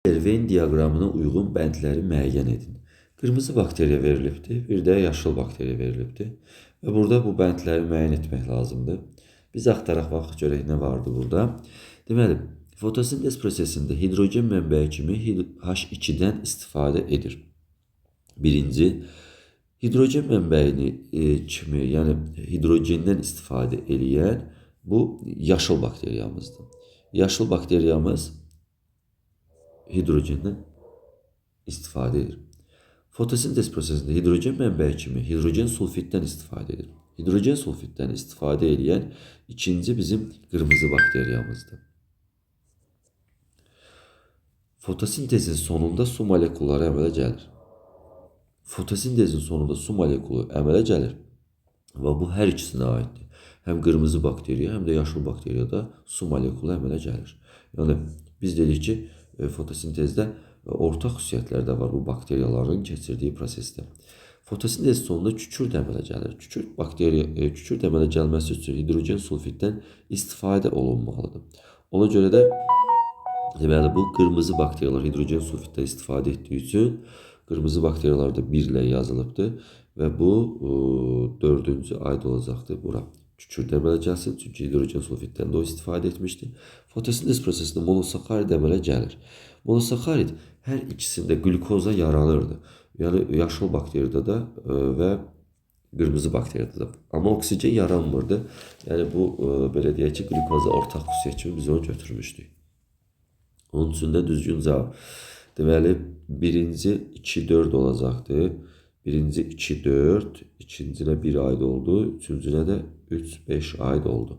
Venn diaqramına uyğun bəndləri müəyyən edin. Qırmızı bakteriya verilibdir, bir də yaşıl bakteriya verilibdir. Və burada bu bəndləri müəyyən etmək lazımdır. Biz axtaraq bax görək nə vardı burada. Deməli, fotosintez prosesində hidrogen mənbəyi kimi H2-dən istifadə edir. Birinci, hidrogen mənbəyini kimi, yəni hidrogendən istifadə edən bu yaşıl bakteriyamızdır. Yaşıl bakteriyamız hidrogenden istifadə edir. Fotosintez prosesində hidrogen mənbəyi kimi hidrogen sulfitdən istifadə edir. Hidrogen sulfitdən istifadə edən ikinci bizim qırmızı bakteriyamızdır. Fotosintezin sonunda su molekulları əmələ gəlir. Fotosintezin sonunda su molekulu əmələ gəlir və bu hər ikisinə aiddir. Həm qırmızı bakteriya, həm də yaşıl bakteriyada su molekulu əmələ gəlir. Yəni biz dedik ki, fotosintezdə ortaq xüsusiyyətlər də var bu bakteriyaların keçirdiyi prosesdə. Fotosintez sonunda kükürt əmələ gəlir. Kükürt əmələ gəlməsi üçün hidrogen sulfitdən istifadə olunmalıdır. Ona görə də deməli bu qırmızı bakteriyalar hidrogen sulfitdən istifadə etdiyi üçün qırmızı bakteriyalarda 1 ilə yazılıbdır və bu 4-cü aid olacaqdır bura. Kükürt əmələ gəlsin, çünki hidrogen sulfitdən də o istifadə etmişdir. Fotosintez prosesində monosakkarid əmələ gəlir. Monosakkarid hər ikisində glukoza yaranırdı. Yəni yaşıl bakteriyada da və qırmızı bakteriyada da. Amma oksigen yaranmırdı. Yəni bu belə deyək ki, glukoza ortaq xüsusiyyət kimi biz onu götürmüşdük. Onun üçün də düzgün cavab. Deməli, birinci 2-4 olacaqdır. Birinci 2-4, ikincinə 1 aid oldu, üçüncünə də 3-5 aid oldu.